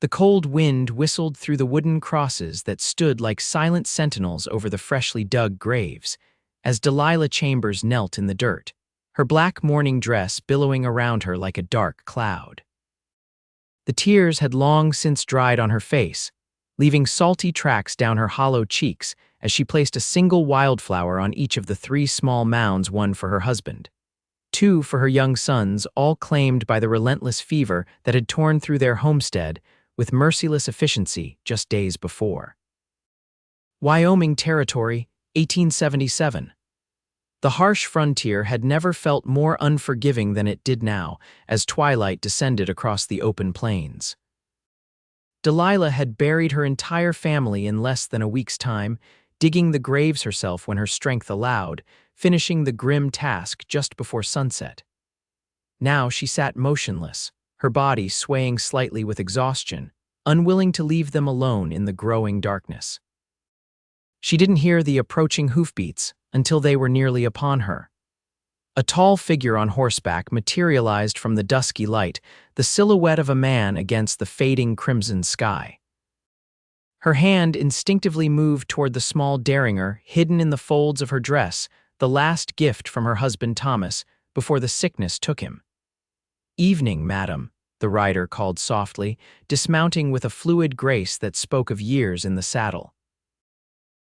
The cold wind whistled through the wooden crosses that stood like silent sentinels over the freshly dug graves, as Delilah Chambers knelt in the dirt, her black mourning dress billowing around her like a dark cloud. The tears had long since dried on her face, leaving salty tracks down her hollow cheeks as she placed a single wildflower on each of the 3 small mounds, one for her husband, 2 for her young sons, all claimed by the relentless fever that had torn through their homestead with merciless efficiency just days before. Wyoming Territory, 1877. The harsh frontier had never felt more unforgiving than it did now as twilight descended across the open plains. Delilah had buried her entire family in less than a week's time, digging the graves herself when her strength allowed, finishing the grim task just before sunset. Now she sat motionless, her body swaying slightly with exhaustion, unwilling to leave them alone in the growing darkness. She didn't hear the approaching hoofbeats until they were nearly upon her. A tall figure on horseback materialized from the dusky light, the silhouette of a man against the fading crimson sky. Her hand instinctively moved toward the small derringer hidden in the folds of her dress, the last gift from her husband Thomas before the sickness took him. "Evening, madam," the rider called softly, dismounting with a fluid grace that spoke of years in the saddle.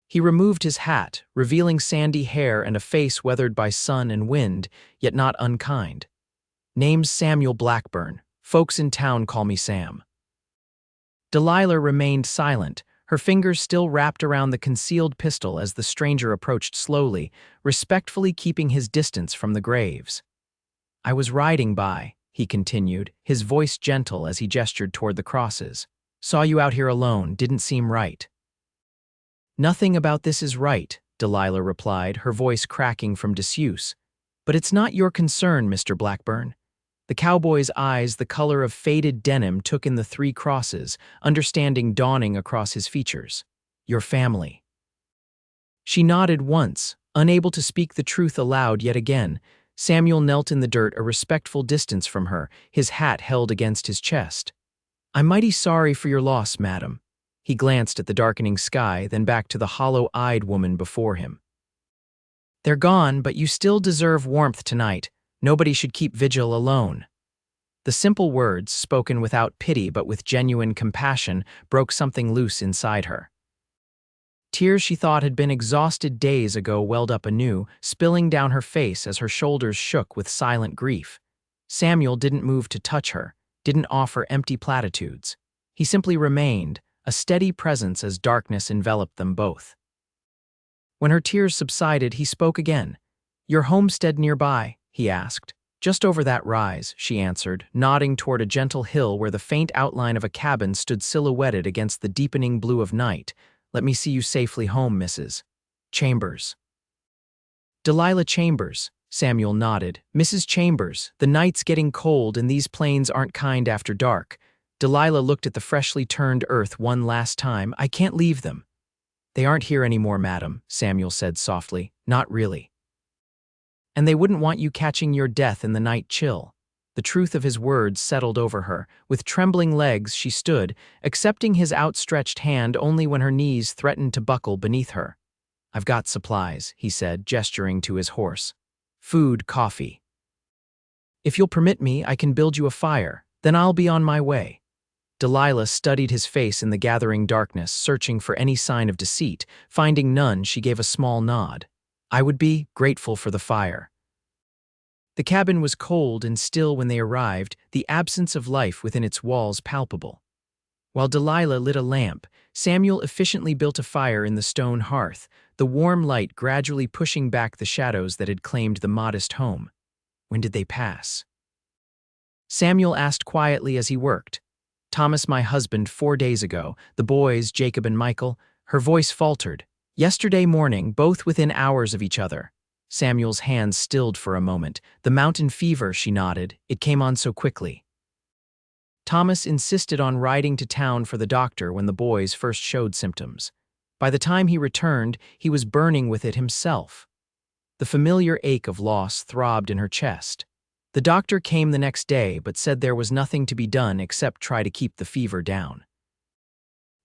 He removed his hat, revealing sandy hair and a face weathered by sun and wind, yet not unkind. "Name's Samuel Blackburn. Folks in town call me Sam." Delilah remained silent, her fingers still wrapped around the concealed pistol as the stranger approached slowly, respectfully keeping his distance from the graves. "I was riding by," he continued, his voice gentle as he gestured toward the crosses. "Saw you out here alone, didn't seem right." "Nothing about this is right," Delilah replied, her voice cracking from disuse. "But it's not your concern, Mr. Blackburn." The cowboy's eyes, the color of faded denim, took in the 3 crosses, understanding dawning across his features. "Your family." She nodded once, unable to speak the truth aloud yet again. Samuel knelt in the dirt a respectful distance from her, his hat held against his chest. "I'm mighty sorry for your loss, madam." He glanced at the darkening sky, then back to the hollow-eyed woman before him. "They're gone, but you still deserve warmth tonight. Nobody should keep vigil alone." The simple words, spoken without pity but with genuine compassion, broke something loose inside her. Tears she thought had been exhausted days ago welled up anew, spilling down her face as her shoulders shook with silent grief. Samuel didn't move to touch her, didn't offer empty platitudes. He simply remained, a steady presence as darkness enveloped them both. When her tears subsided, he spoke again. "Your homestead nearby?" he asked. "Just over that rise," she answered, nodding toward a gentle hill where the faint outline of a cabin stood silhouetted against the deepening blue of night. "Let me see you safely home, Mrs. Chambers." "Delilah Chambers," Samuel nodded. "Mrs. Chambers, the night's getting cold and these plains aren't kind after dark." Delilah looked at the freshly turned earth one last time. "I can't leave them." "They aren't here anymore, madam," Samuel said softly. "Not really. And they wouldn't want you catching your death in the night chill." The truth of his words settled over her. With trembling legs, she stood, accepting his outstretched hand only when her knees threatened to buckle beneath her. "I've got supplies," he said, gesturing to his horse. "Food, coffee. If you'll permit me, I can build you a fire. Then I'll be on my way." Delilah studied his face in the gathering darkness, searching for any sign of deceit. Finding none, she gave a small nod. "I would be grateful for the fire." The cabin was cold and still when they arrived, the absence of life within its walls palpable. While Delilah lit a lamp, Samuel efficiently built a fire in the stone hearth, the warm light gradually pushing back the shadows that had claimed the modest home. "When did they pass?" Samuel asked quietly as he worked. "Thomas, my husband, 4 days ago. The boys, Jacob and Michael." Her voice faltered. "Yesterday morning, both within hours of each other." Samuel's hands stilled for a moment. "The mountain fever," she nodded. "It came on so quickly." Thomas insisted on riding to town for the doctor when the boys first showed symptoms. By the time he returned, he was burning with it himself. The familiar ache of loss throbbed in her chest. The doctor came the next day but said there was nothing to be done except try to keep the fever down.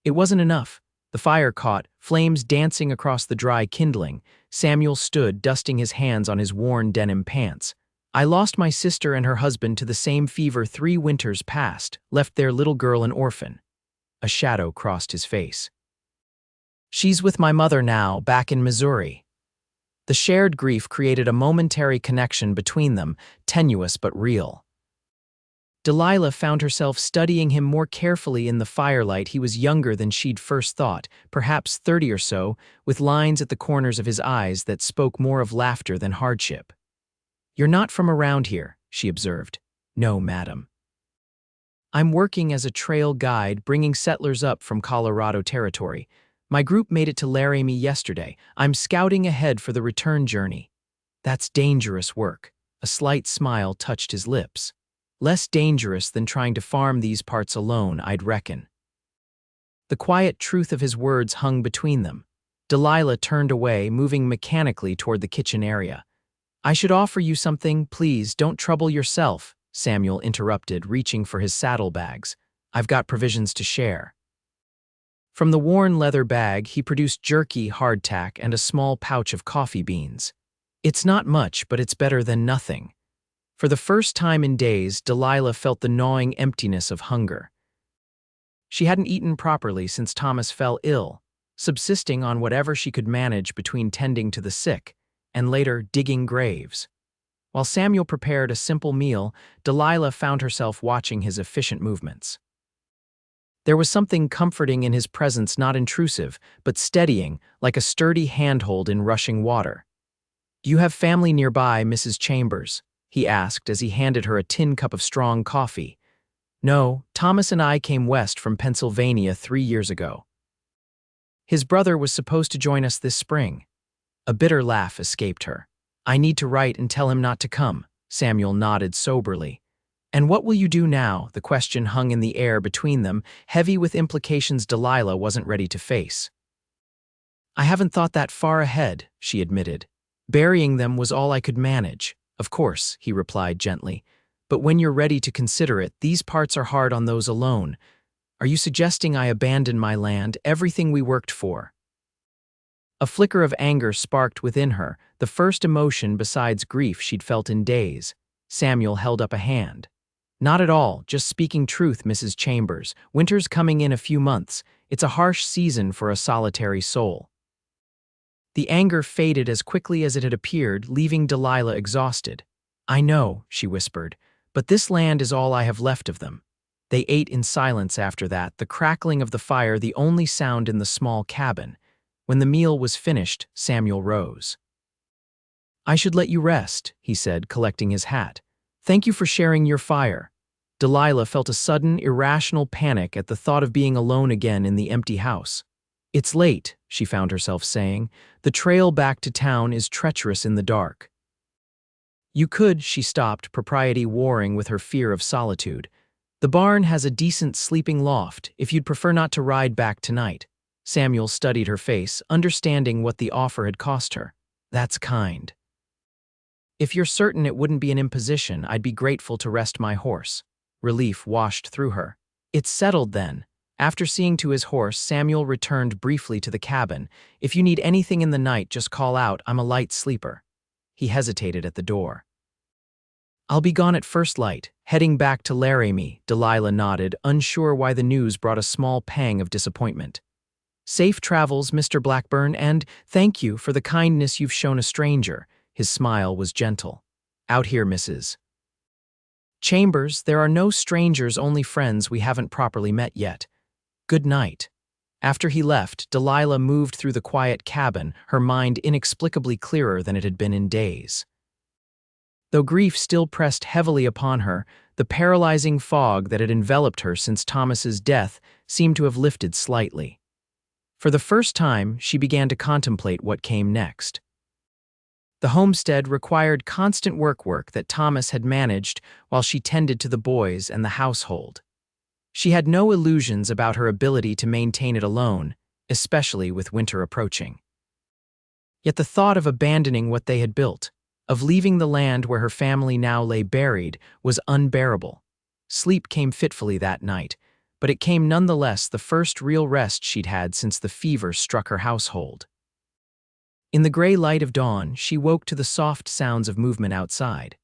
It wasn't enough. The fire caught, flames dancing across the dry kindling. Samuel stood, dusting his hands on his worn denim pants. I lost my sister and her husband to the same fever 3 winters past, left their little girl an orphan. A shadow crossed his face. She's with my mother now, back in Missouri. The shared grief created a momentary connection between them, tenuous but real. Delilah found herself studying him more carefully in the firelight. He was younger than she'd first thought, perhaps 30 or so, with lines at the corners of his eyes that spoke more of laughter than hardship. "You're not from around here," she observed. "No, madam. I'm working as a trail guide, bringing settlers up from Colorado Territory. My group made it to Laramie yesterday. I'm scouting ahead for the return journey." "That's dangerous work." A slight smile touched his lips. "Less dangerous than trying to farm these parts alone, I'd reckon." The quiet truth of his words hung between them. Delilah turned away, moving mechanically toward the kitchen area. "I should offer you something, please, don't trouble yourself," Samuel interrupted, reaching for his saddlebags. "I've got provisions to share." From the worn leather bag, he produced jerky, hardtack, and a small pouch of coffee beans. "It's not much, but it's better than nothing." For the first time in days, Delilah felt the gnawing emptiness of hunger. She hadn't eaten properly since Thomas fell ill, subsisting on whatever she could manage between tending to the sick and later digging graves. While Samuel prepared a simple meal, Delilah found herself watching his efficient movements. There was something comforting in his presence, not intrusive, but steadying, like a sturdy handhold in rushing water. "Do you have family nearby, Mrs. Chambers?" he asked as he handed her a tin cup of strong coffee. "No, Thomas and I came west from Pennsylvania 3 years ago. His brother was supposed to join us this spring." A bitter laugh escaped her. "I need to write and tell him not to come." Samuel nodded soberly. "And what will you do now?" The question hung in the air between them, heavy with implications Delilah wasn't ready to face. "I haven't thought that far ahead," she admitted. "Burying them was all I could manage." "Of course," he replied gently. "But when you're ready to consider it, these parts are hard on those alone. Are you suggesting I abandon my land, everything we worked for?" A flicker of anger sparked within her, the first emotion besides grief she'd felt in days. Samuel held up a hand. "Not at all, just speaking truth, Mrs. Chambers. Winter's coming in a few months. It's a harsh season for a solitary soul." The anger faded as quickly as it had appeared, leaving Delilah exhausted. "I know," she whispered, "but this land is all I have left of them." They ate in silence after that, the crackling of the fire the only sound in the small cabin. When the meal was finished, Samuel rose. "I should let you rest," he said, collecting his hat. "Thank you for sharing your fire." Delilah felt a sudden, irrational panic at the thought of being alone again in the empty house. "It's late," she found herself saying. "The trail back to town is treacherous in the dark." "You could," she stopped, propriety warring with her fear of solitude. "The barn has a decent sleeping loft, if you'd prefer not to ride back tonight." Samuel studied her face, understanding what the offer had cost her. "That's kind. If you're certain it wouldn't be an imposition, I'd be grateful to rest my horse." Relief washed through her. "It's settled then." After seeing to his horse, Samuel returned briefly to the cabin. "If you need anything in the night, just call out. I'm a light sleeper." He hesitated at the door. "I'll be gone at first light, heading back to Laramie," Delilah nodded, unsure why the news brought a small pang of disappointment. "Safe travels, Mr. Blackburn, and thank you for the kindness you've shown a stranger." His smile was gentle. "Out here, Mrs. Chambers, there are no strangers, only friends we haven't properly met yet. Good night." After he left, Delilah moved through the quiet cabin, her mind inexplicably clearer than it had been in days. Though grief still pressed heavily upon her, the paralyzing fog that had enveloped her since Thomas's death seemed to have lifted slightly. For the first time, she began to contemplate what came next. The homestead required constant work that Thomas had managed while she tended to the boys and the household. She had no illusions about her ability to maintain it alone, especially with winter approaching. Yet the thought of abandoning what they had built, of leaving the land where her family now lay buried, was unbearable. Sleep came fitfully that night, but it came nonetheless the first real rest she'd had since the fever struck her household. In the gray light of dawn, she woke to the soft sounds of movement outside.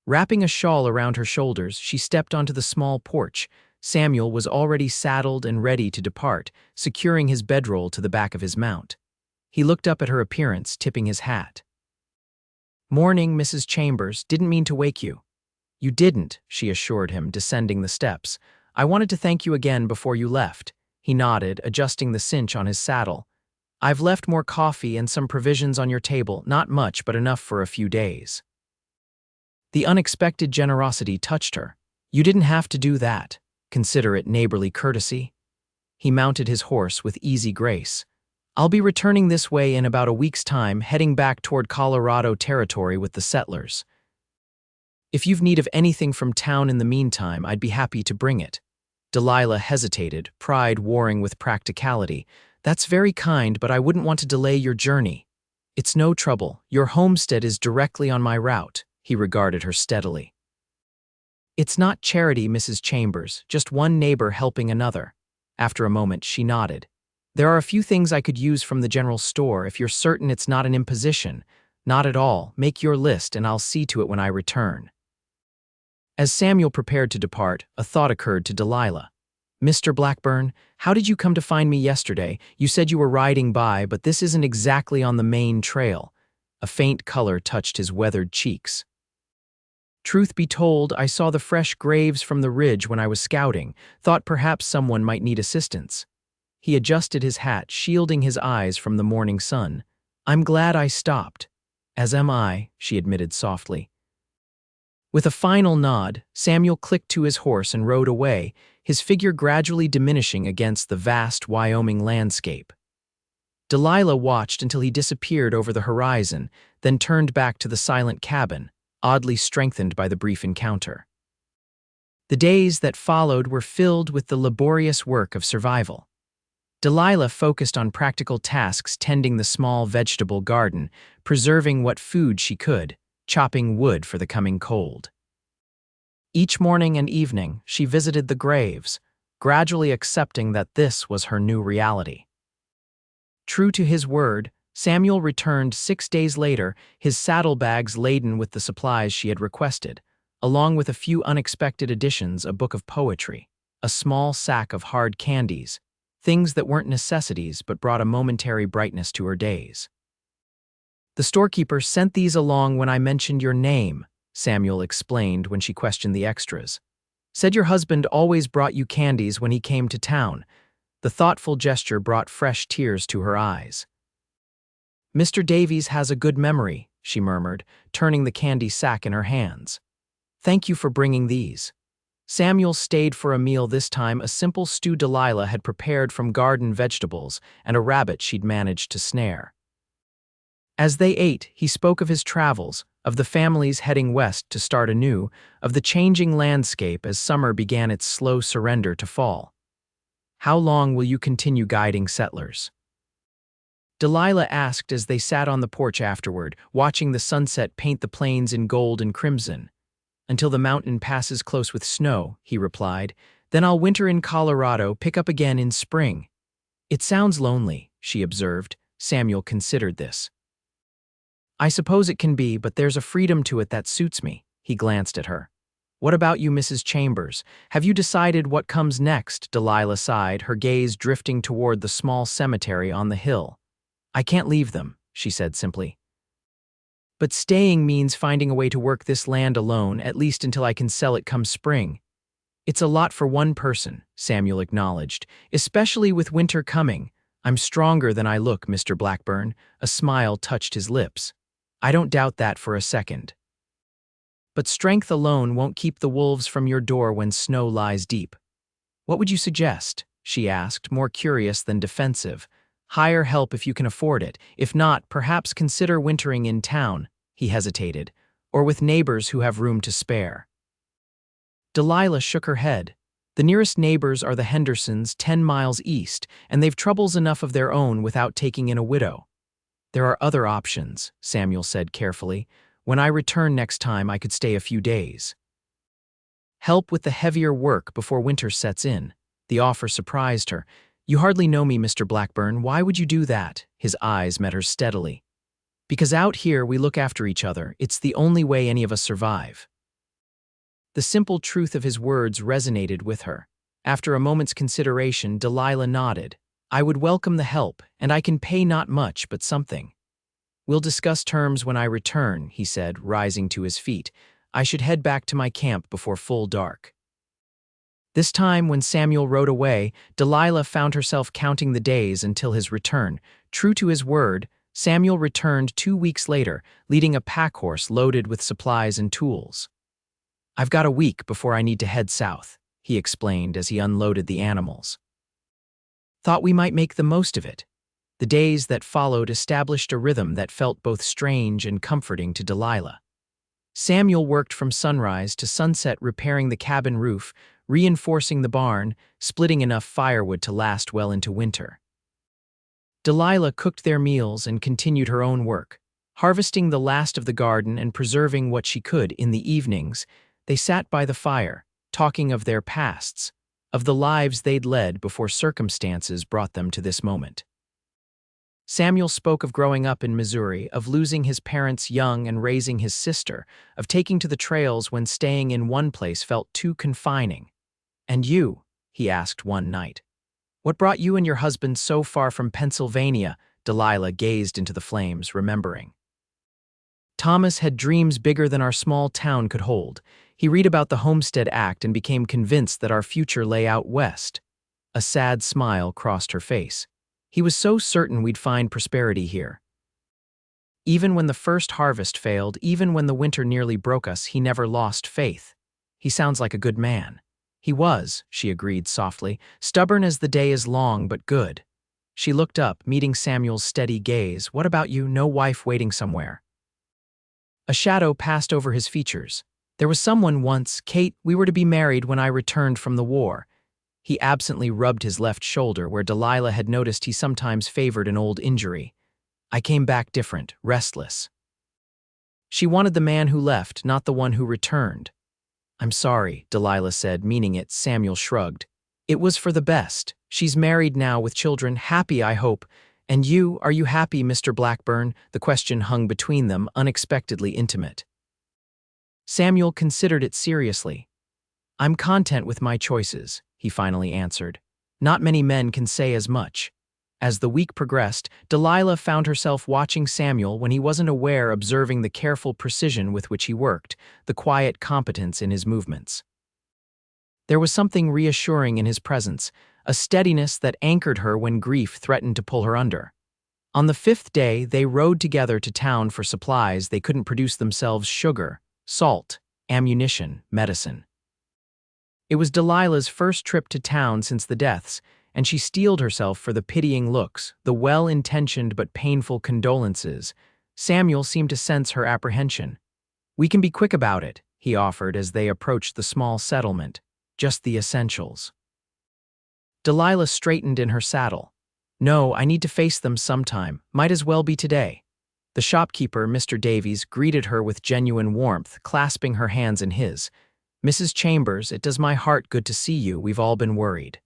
Wrapping a shawl around her shoulders, she stepped onto the small porch. Samuel was already saddled and ready to depart, securing his bedroll to the back of his mount. He looked up at her appearance, tipping his hat. "Morning, Mrs. Chambers. Didn't mean to wake you." "You didn't," she assured him, descending the steps. "I wanted to thank you again before you left." He nodded, adjusting the cinch on his saddle. "I've left more coffee and some provisions on your table, not much, but enough for a few days." The unexpected generosity touched her. "You didn't have to do that. Consider it neighborly courtesy." He mounted his horse with easy grace. "I'll be returning this way in about a week's time, heading back toward Colorado Territory with the settlers. If you've need of anything from town in the meantime, I'd be happy to bring it." Delilah hesitated, pride warring with practicality. "That's very kind, but I wouldn't want to delay your journey." "It's no trouble. Your homestead is directly on my route." He regarded her steadily. "It's not charity, Mrs. Chambers, just one neighbor helping another." After a moment, she nodded. "There are a few things I could use from the general store if you're certain it's not an imposition." "Not at all. Make your list and I'll see to it when I return." As Samuel prepared to depart, a thought occurred to Delilah. "Mr. Blackburn, how did you come to find me yesterday? You said you were riding by, but this isn't exactly on the main trail." A faint color touched his weathered cheeks. "Truth be told, I saw the fresh graves from the ridge when I was scouting, thought perhaps someone might need assistance." He adjusted his hat, shielding his eyes from the morning sun. "I'm glad I stopped." "As am I," she admitted softly. With a final nod, Samuel clicked to his horse and rode away, his figure gradually diminishing against the vast Wyoming landscape. Delilah watched until he disappeared over the horizon, then turned back to the silent cabin, oddly strengthened by the brief encounter. The days that followed were filled with the laborious work of survival. Delilah focused on practical tasks, tending the small vegetable garden, preserving what food she could, chopping wood for the coming cold. Each morning and evening, she visited the graves, gradually accepting that this was her new reality. True to his word, Samuel returned 6 days later, his saddlebags laden with the supplies she had requested, along with a few unexpected additions: a book of poetry, a small sack of hard candies, things that weren't necessities but brought a momentary brightness to her days. "The storekeeper sent these along when I mentioned your name," Samuel explained when she questioned the extras. "Said your husband always brought you candies when he came to town." The thoughtful gesture brought fresh tears to her eyes. "Mr. Davies has a good memory," she murmured, turning the candy sack in her hands. "Thank you for bringing these." Samuel stayed for a meal, this time a simple stew Delilah had prepared from garden vegetables and a rabbit she'd managed to snare. As they ate, he spoke of his travels, of the families heading west to start anew, of the changing landscape as summer began its slow surrender to fall. "How long will you continue guiding settlers?" Delilah asked as they sat on the porch afterward, watching the sunset paint the plains in gold and crimson. "Until the mountain passes close with snow," he replied. "Then I'll winter in Colorado, pick up again in spring." "It sounds lonely," she observed. Samuel considered this. "I suppose it can be, but there's a freedom to it that suits me." He glanced at her. "What about you, Mrs. Chambers? Have you decided what comes next?" Delilah sighed, her gaze drifting toward the small cemetery on the hill. "I can't leave them," she said simply. "But staying means finding a way to work this land alone, at least until I can sell it come spring." "It's a lot for one person," Samuel acknowledged, "especially with winter coming." "I'm stronger than I look, Mr. Blackburn." A smile touched his lips. "I don't doubt that for a second." "But strength alone won't keep the wolves from your door when snow lies deep." "What would you suggest?" she asked, more curious than defensive. "Hire help if you can afford it. If not, perhaps consider wintering in town." He hesitated. "Or with neighbors who have room to spare." Delilah shook her head. "The nearest neighbors are the Hendersons, 10 miles east, and they've troubles enough of their own without taking in a widow." "There are other options," Samuel said carefully. When I return next time, I could stay a few days. Help with the heavier work before winter sets in. The offer surprised her. You hardly know me, Mr. Blackburn. Why would you do that? His eyes met hers steadily. Because out here we look after each other. It's the only way any of us survive. The simple truth of his words resonated with her. After a moment's consideration, Delilah nodded. I would welcome the help, and I can pay not much, but something. We'll discuss terms when I return, he said, rising to his feet. I should head back to my camp before full dark. This time, when Samuel rode away, Delilah found herself counting the days until his return. True to his word, Samuel returned 2 weeks later, leading a pack horse loaded with supplies and tools. I've got a week before I need to head south, he explained as he unloaded the animals. Thought we might make the most of it. The days that followed established a rhythm that felt both strange and comforting to Delilah. Samuel worked from sunrise to sunset, repairing the cabin roof, reinforcing the barn, splitting enough firewood to last well into winter. Delilah cooked their meals and continued her own work, harvesting the last of the garden and preserving what she could. In the evenings, they sat by the fire, talking of their pasts, of the lives they'd led before circumstances brought them to this moment. Samuel spoke of growing up in Missouri, of losing his parents young and raising his sister, of taking to the trails when staying in one place felt too confining. And you, he asked one night, what brought you and your husband so far from Pennsylvania? Delilah gazed into the flames, remembering. Thomas had dreams bigger than our small town could hold. He read about the Homestead Act and became convinced that our future lay out west. A sad smile crossed her face. He was so certain we'd find prosperity here. Even when the first harvest failed, even when the winter nearly broke us, he never lost faith. He sounds like a good man. He was, she agreed softly, stubborn as the day is long but good. She looked up, meeting Samuel's steady gaze. What about you? No wife waiting somewhere? A shadow passed over his features. There was someone once, Kate, we were to be married when I returned from the war. He absently rubbed his left shoulder where Delilah had noticed he sometimes favored an old injury. I came back different, restless. She wanted the man who left, not the one who returned. I'm sorry, Delilah said, meaning it. Samuel shrugged. It was for the best. She's married now with children, happy, I hope. And you, are you happy, Mr. Blackburn? The question hung between them, unexpectedly intimate. Samuel considered it seriously. I'm content with my choices, he finally answered. Not many men can say as much. As the week progressed, Delilah found herself watching Samuel when he wasn't aware, observing the careful precision with which he worked, the quiet competence in his movements. There was something reassuring in his presence, a steadiness that anchored her when grief threatened to pull her under. On the 5th day, they rode together to town for supplies they couldn't produce themselves: sugar, salt, ammunition, medicine. It was Delilah's first trip to town since the deaths, and she steeled herself for the pitying looks, the well-intentioned but painful condolences. Samuel seemed to sense her apprehension. We can be quick about it, he offered as they approached the small settlement. Just the essentials. Delilah straightened in her saddle. No, I need to face them sometime. Might as well be today. The shopkeeper, Mr. Davies, greeted her with genuine warmth, clasping her hands in his. Mrs. Chambers, it does my heart good to see you. We've all been worried.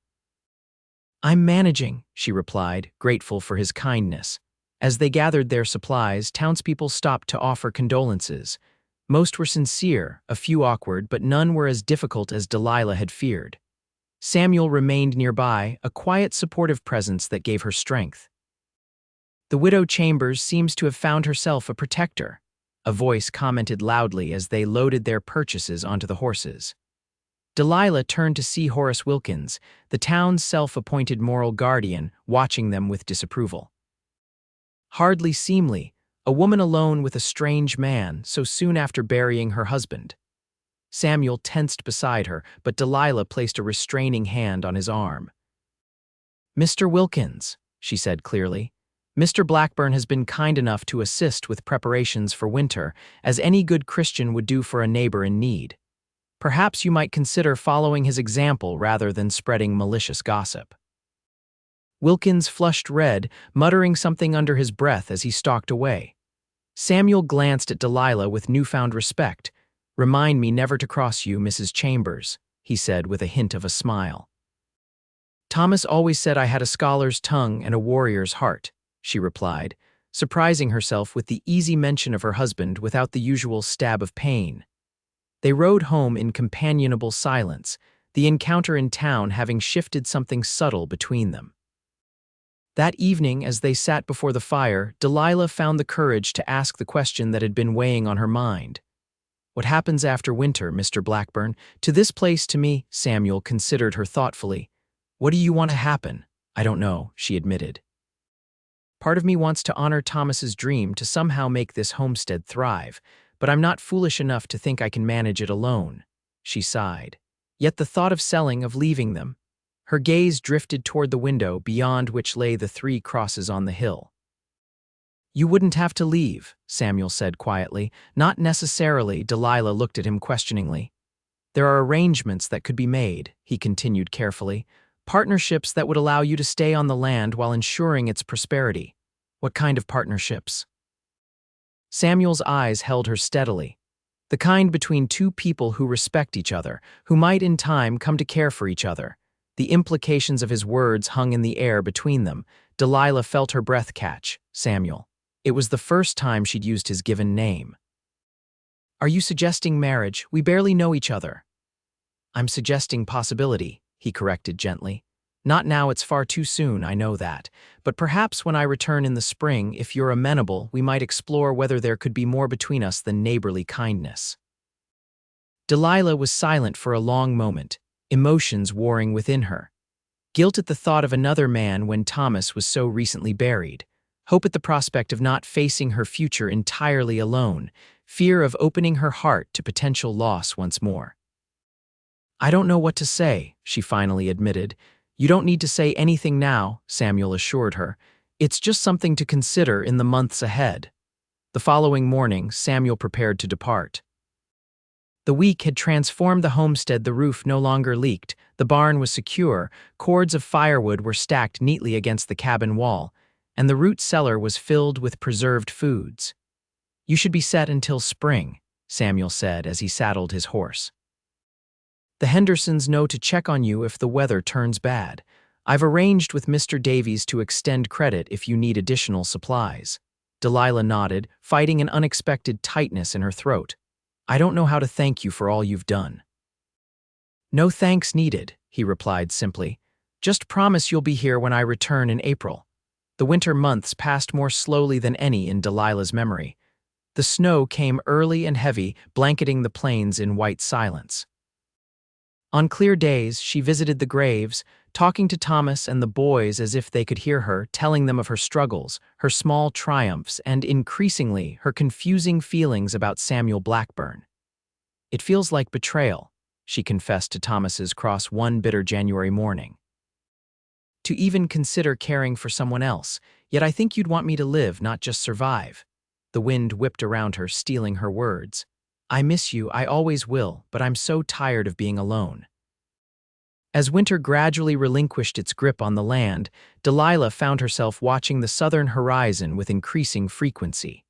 I'm managing, she replied, grateful for his kindness. As they gathered their supplies, townspeople stopped to offer condolences. Most were sincere, a few awkward, but none were as difficult as Delilah had feared. Samuel remained nearby, a quiet, supportive presence that gave her strength. The widow Chambers seems to have found herself a protector, a voice commented loudly as they loaded their purchases onto the horses. Delilah turned to see Horace Wilkins, the town's self-appointed moral guardian, watching them with disapproval. Hardly seemly, a woman alone with a strange man so soon after burying her husband. Samuel tensed beside her, but Delilah placed a restraining hand on his arm. Mr. Wilkins, she said clearly, Mr. Blackburn has been kind enough to assist with preparations for winter, as any good Christian would do for a neighbor in need. Perhaps you might consider following his example rather than spreading malicious gossip. Wilkins flushed red, muttering something under his breath as he stalked away. Samuel glanced at Delilah with newfound respect. "Remind me never to cross you, Mrs. Chambers," he said with a hint of a smile. "Thomas always said I had a scholar's tongue and a warrior's heart," she replied, surprising herself with the easy mention of her husband without the usual stab of pain. They rode home in companionable silence, the encounter in town having shifted something subtle between them. That evening, as they sat before the fire, Delilah found the courage to ask the question that had been weighing on her mind. "What happens after winter, Mr. Blackburn? To this place, to me," Samuel considered her thoughtfully. "What do you want to happen?" "I don't know," she admitted. "Part of me wants to honor Thomas's dream to somehow make this homestead thrive, but I'm not foolish enough to think I can manage it alone," she sighed. Yet the thought of selling, of leaving them. Her gaze drifted toward the window beyond which lay the 3 crosses on the hill. "You wouldn't have to leave," Samuel said quietly. "Not necessarily," Delilah looked at him questioningly. "There are arrangements that could be made," he continued carefully. "Partnerships that would allow you to stay on the land while ensuring its prosperity." "What kind of partnerships?" Samuel's eyes held her steadily. "The kind between 2 people who respect each other, who might in time come to care for each other." The implications of his words hung in the air between them. Delilah felt her breath catch. Samuel. It was the first time she'd used his given name. "Are you suggesting marriage? We barely know each other." "I'm suggesting possibility," he corrected gently. "Not now, it's far too soon, I know that. But perhaps when I return in the spring, if you're amenable, we might explore whether there could be more between us than neighborly kindness." Delilah was silent for a long moment, emotions warring within her. Guilt at the thought of another man when Thomas was so recently buried. Hope at the prospect of not facing her future entirely alone. Fear of opening her heart to potential loss once more. "I don't know what to say," she finally admitted. "You don't need to say anything now," Samuel assured her. "It's just something to consider in the months ahead." The following morning, Samuel prepared to depart. The week had transformed the homestead. The roof no longer leaked, the barn was secure, cords of firewood were stacked neatly against the cabin wall, and the root cellar was filled with preserved foods. "You should be set until spring," Samuel said as he saddled his horse. "The Hendersons know to check on you if the weather turns bad. I've arranged with Mr. Davies to extend credit if you need additional supplies." Delilah nodded, fighting an unexpected tightness in her throat. "I don't know how to thank you for all you've done." "No thanks needed," he replied simply. "Just promise you'll be here when I return in April." The winter months passed more slowly than any in Delilah's memory. The snow came early and heavy, blanketing the plains in white silence. On clear days, she visited the graves, talking to Thomas and the boys as if they could hear her, telling them of her struggles, her small triumphs, and increasingly, her confusing feelings about Samuel Blackburn. "It feels like betrayal," she confessed to Thomas's cross one bitter January morning. "To even consider caring for someone else, yet I think you'd want me to live, not just survive." The wind whipped around her, stealing her words. "I miss you, I always will, but I'm so tired of being alone." As winter gradually relinquished its grip on the land, Delilah found herself watching the southern horizon with increasing frequency.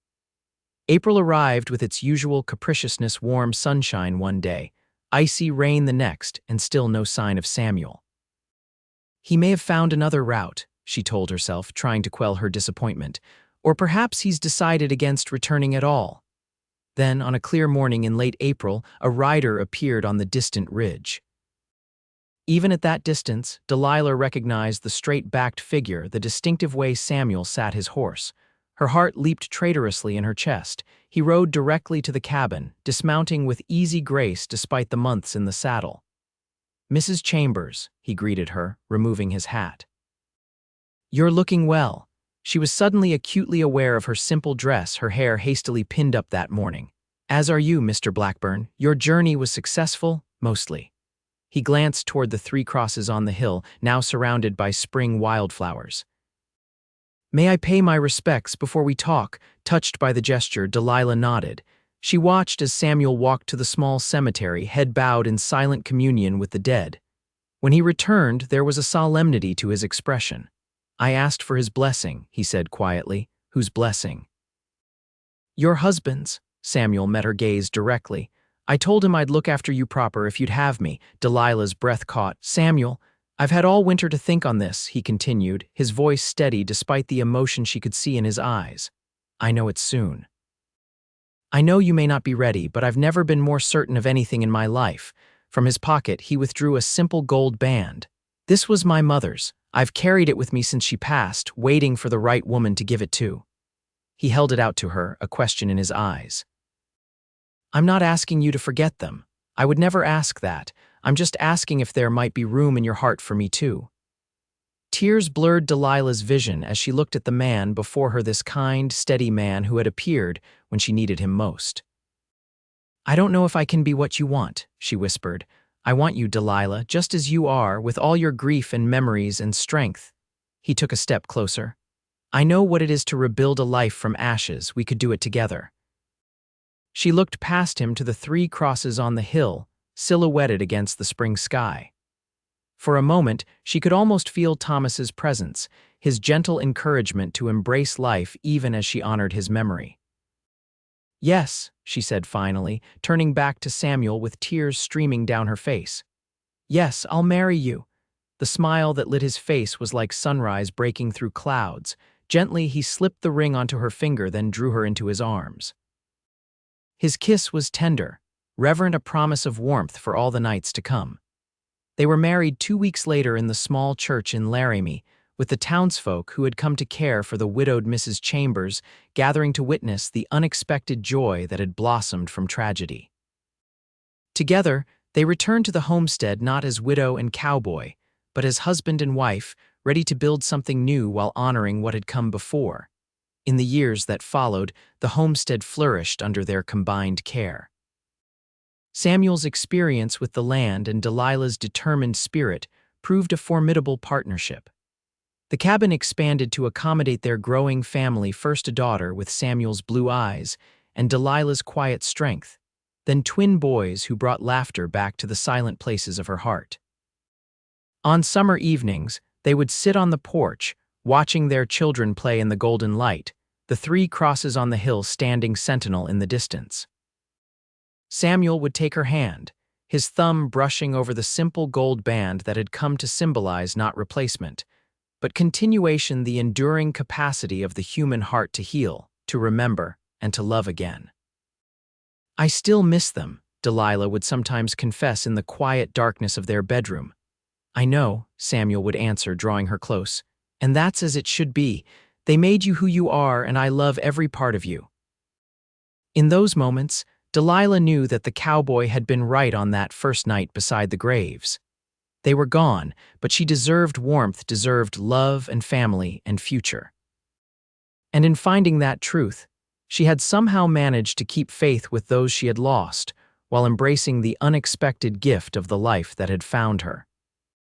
April arrived with its usual capriciousness: warm sunshine one day, icy rain the next, and still no sign of Samuel. "He may have found another route," she told herself, trying to quell her disappointment. "Or perhaps he's decided against returning at all." Then, on a clear morning in late April, a rider appeared on the distant ridge. Even at that distance, Delilah recognized the straight-backed figure, the distinctive way Samuel sat his horse. Her heart leaped traitorously in her chest. He rode directly to the cabin, dismounting with easy grace despite the months in the saddle. "Mrs. Chambers," he greeted her, removing his hat. "You're looking well." She was suddenly acutely aware of her simple dress, her hair hastily pinned up that morning. "As are you, Mr. Blackburn. Your journey was successful, mostly." He glanced toward the 3 crosses on the hill, now surrounded by spring wildflowers. "May I pay my respects before we talk?" Touched by the gesture, Delilah nodded. She watched as Samuel walked to the small cemetery, head bowed in silent communion with the dead. When he returned, there was a solemnity to his expression. "I asked for his blessing," he said quietly. "Whose blessing?" Your husband's. Samuel met her gaze directly. I told him I'd look after you proper if you'd have me. Delilah's breath caught. Samuel, I've had all winter to think on this, he continued, his voice steady despite the emotion she could see in his eyes. I know it's soon. I know you may not be ready, but I've never been more certain of anything in my life. From his pocket, he withdrew a simple gold band. This was my mother's. I've carried it with me since she passed, waiting for the right woman to give it to. He held it out to her, a question in his eyes. I'm not asking you to forget them. I would never ask that. I'm just asking if there might be room in your heart for me too. Tears blurred Delilah's vision as she looked at the man before her, this kind, steady man who had appeared when she needed him most. I don't know if I can be what you want, she whispered. I want you, Delilah, just as you are, with all your grief and memories and strength. He took a step closer. I know what it is to rebuild a life from ashes. We could do it together. She looked past him to the 3 crosses on the hill, silhouetted against the spring sky. For a moment, she could almost feel Thomas's presence, his gentle encouragement to embrace life even as she honored his memory. Yes, she said finally, turning back to Samuel with tears streaming down her face. Yes, I'll marry you. The smile that lit his face was like sunrise breaking through clouds. Gently, he slipped the ring onto her finger, then drew her into his arms. His kiss was tender, reverent, a promise of warmth for all the nights to come. They were married 2 weeks later in the small church in Laramie, with the townsfolk who had come to care for the widowed Mrs. Chambers gathering to witness the unexpected joy that had blossomed from tragedy. Together, they returned to the homestead not as widow and cowboy, but as husband and wife, ready to build something new while honoring what had come before. In the years that followed, the homestead flourished under their combined care. Samuel's experience with the land and Delilah's determined spirit proved a formidable partnership. The cabin expanded to accommodate their growing family, first a daughter with Samuel's blue eyes and Delilah's quiet strength, then twin boys who brought laughter back to the silent places of her heart. On summer evenings, they would sit on the porch, watching their children play in the golden light, the 3 crosses on the hill standing sentinel in the distance. Samuel would take her hand, his thumb brushing over the simple gold band that had come to symbolize not replacement, but continuation, the enduring capacity of the human heart to heal, to remember, and to love again. I still miss them, Delilah would sometimes confess in the quiet darkness of their bedroom. I know, Samuel would answer, drawing her close, and that's as it should be. They made you who you are, and I love every part of you. In those moments, Delilah knew that the cowboy had been right on that first night beside the graves. They were gone, but she deserved warmth, deserved love and family and future. And in finding that truth, she had somehow managed to keep faith with those she had lost, while embracing the unexpected gift of the life that had found her.